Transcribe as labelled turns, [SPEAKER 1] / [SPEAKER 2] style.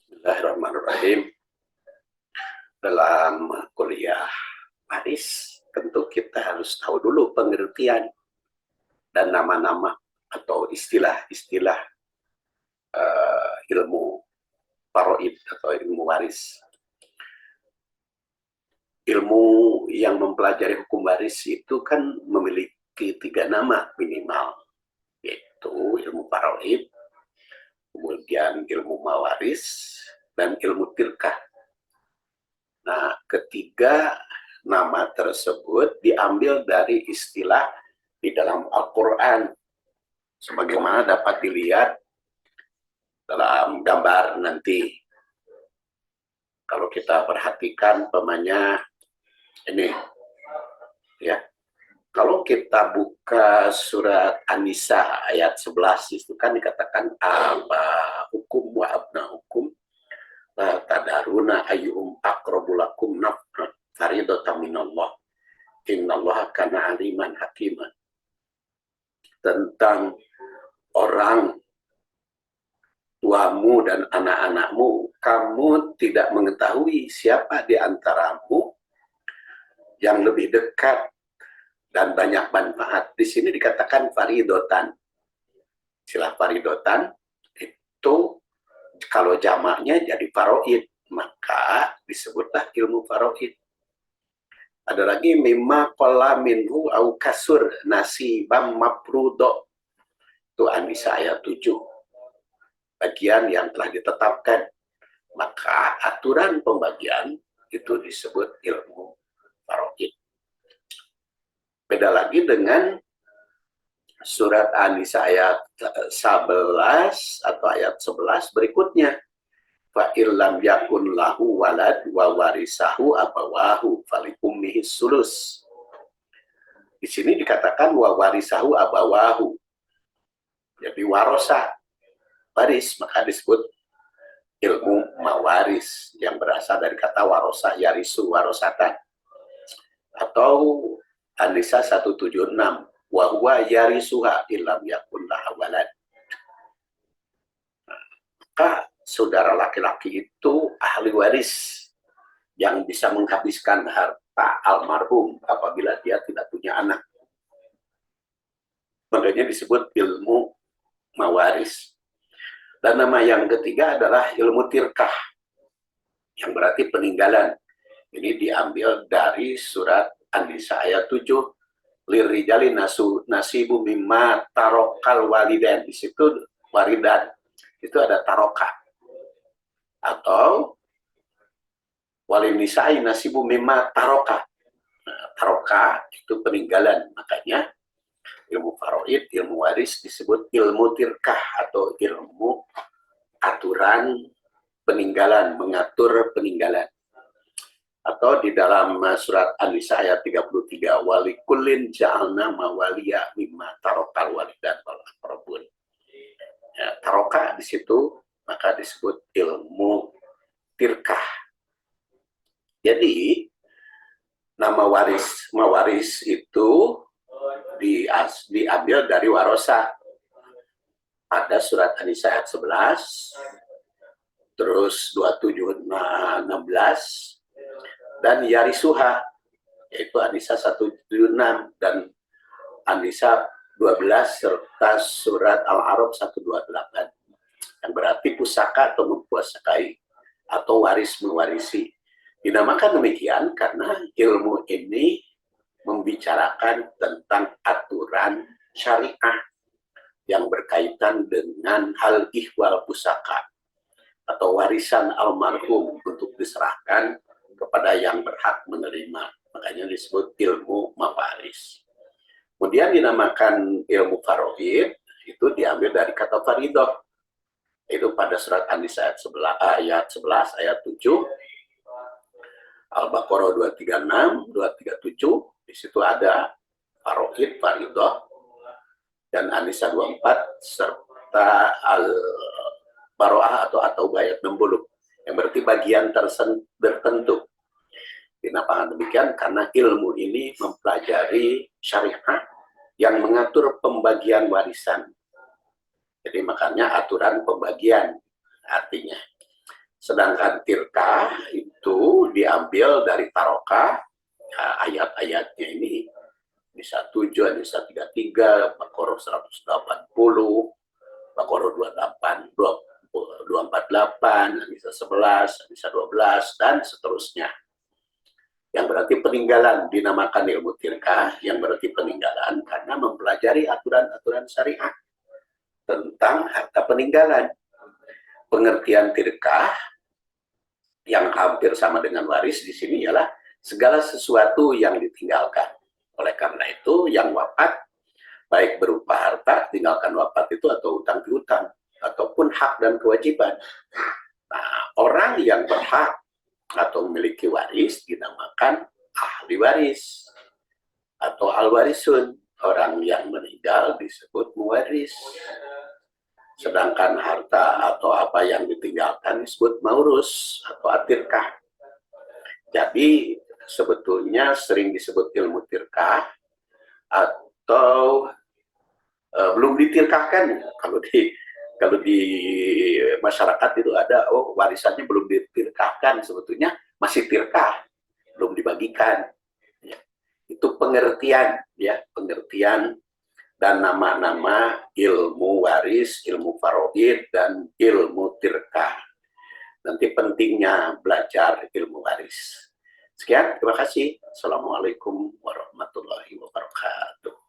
[SPEAKER 1] Bismillahirrahmanirrahim. Dalam kuliah waris, tentu kita harus tahu dulu pengertian dan nama-nama atau istilah-istilah ilmu faraid atau ilmu waris. Ilmu yang mempelajari hukum waris itu kan memiliki 3 nama minimal, yaitu ilmu faraid, kemudian ilmu mawaris, dan ilmu tirkah. Nah, ketiga nama tersebut diambil dari istilah di dalam Al-Quran, sebagaimana dapat dilihat dalam gambar nanti. Kalau kita perhatikan pemanya ini, ya. Kalau kita buka surat An-Nisa ayat 11, itu kan dikatakan aba hukum wa abna hukum la tadaruna ayyuhum aqrabu lakum naf'an faridatan minallah innallaha kana aliman hakiman. Tentang orang tuamu dan anak-anakmu, kamu tidak mengetahui siapa di antaramu yang lebih dekat dan banyak manfaat. Di sini dikatakan faridotan. Istilah faridotan itu kalau jamaknya jadi faraid, maka disebutlah ilmu faraid. Ada lagi mimma qalla minhu au kasur nasibam mafrudo. Itu An-Nisa ayat 7. Bagian yang telah ditetapkan. Maka aturan pembagian itu disebut ilmu faraid. Beda lagi dengan surat An-Nisa ayat 11 atau ayat 11 berikutnya. Fa illam yakun lahu walad wa warisahu abawahu fali ummihi sulus. Di sini dikatakan wa warisahu abawahu. Jadi warosa, waris, maka disebut ilmu mawaris yang berasal dari kata warosa yarisu warosatan. Atau An-Nisa 176 wa huwa yarisuha illam yakun laha walad. Maka saudara laki-laki itu ahli waris yang bisa menghabiskan harta almarhum apabila dia tidak punya anak. Makanya disebut ilmu mawaris. Dan nama yang ketiga adalah ilmu tirkah, yang berarti peninggalan. Ini diambil dari surat An-Nisa ayat 7. Lirijali nasibu mimma tarokal walidan. Di situ waridan. Itu ada tarokah. Atau walinisai nasibu mimma tarokah. Nah, tarokah itu peninggalan. Makanya ilmu faraid, ilmu waris disebut ilmu tirkah atau ilmu aturan peninggalan, mengatur peninggalan. Atau di dalam surat An-Nisa ayat 33, walikullin ja'alna mawaliya mimma tarokal walidan wal aqrabun. Ya, taroka di situ maka disebut ilmu tirkah. Jadi nama mawaris itu diambil dari warosa. Ada surat An-Nisa ayat 11, terus 27, 16, dan yarisuha, yaitu An-Nisa 176 dan An-Nisa 12 serta surat Al-A'raf 128. Yang berarti pusaka atau mempuasakai atau waris mewarisi. Dinamakan demikian karena ilmu ini membicarakan tentang aturan syariah yang berkaitan dengan hal ihwal pusaka atau warisan almarhum untuk diserahkan kepada yang berhak menerima. Makanya disebut ilmu mawaris. Kemudian dinamakan ilmu faraid, itu diambil dari kata faridoh. Itu pada surat An-Nisa ayat 11, ayat 7, Al-Baqarah 236, 237, di situ ada faraid, faridoh, dan An-Nisa 24, serta Al-Baro'ah atau ayat 60, yang berarti bagian tertentu. Kenapa demikian? Karena ilmu ini mempelajari syariah yang mengatur pembagian warisan. Jadi makanya aturan pembagian artinya. Sedangkan tirkah itu diambil dari taroka, ya, ayat-ayatnya ini bisa 7, bisa 33, Baqarah 180, Baqarah 28, 248, bisa 11, bisa 12, dan seterusnya. Yang berarti peninggalan, dinamakan ilmu tirkah, yang berarti peninggalan karena mempelajari aturan-aturan syariat tentang harta peninggalan. Pengertian tirkah yang hampir sama dengan waris di sini ialah segala sesuatu yang ditinggalkan. Oleh karena itu, yang wafat, baik berupa harta, tinggalkan wafat itu atau utang piutang, ataupun hak dan kewajiban. Nah, orang yang berhak atau memiliki waris dinamakan ahli waris atau al-warisun. Orang yang meninggal disebut muwaris. Sedangkan harta atau apa yang ditinggalkan disebut maurus atau atirkah. Jadi sebetulnya sering disebut ilmu tirkah atau belum ditirkahkan. Kalau di masyarakat itu ada, oh warisannya belum ditirkahkan, sebetulnya masih tirkah, belum dibagikan. Ya. Itu pengertian, ya, pengertian dan nama-nama ilmu waris, ilmu faraid, dan ilmu tirkah. Nanti pentingnya belajar ilmu waris. Sekian, terima kasih. Assalamualaikum warahmatullahi wabarakatuh.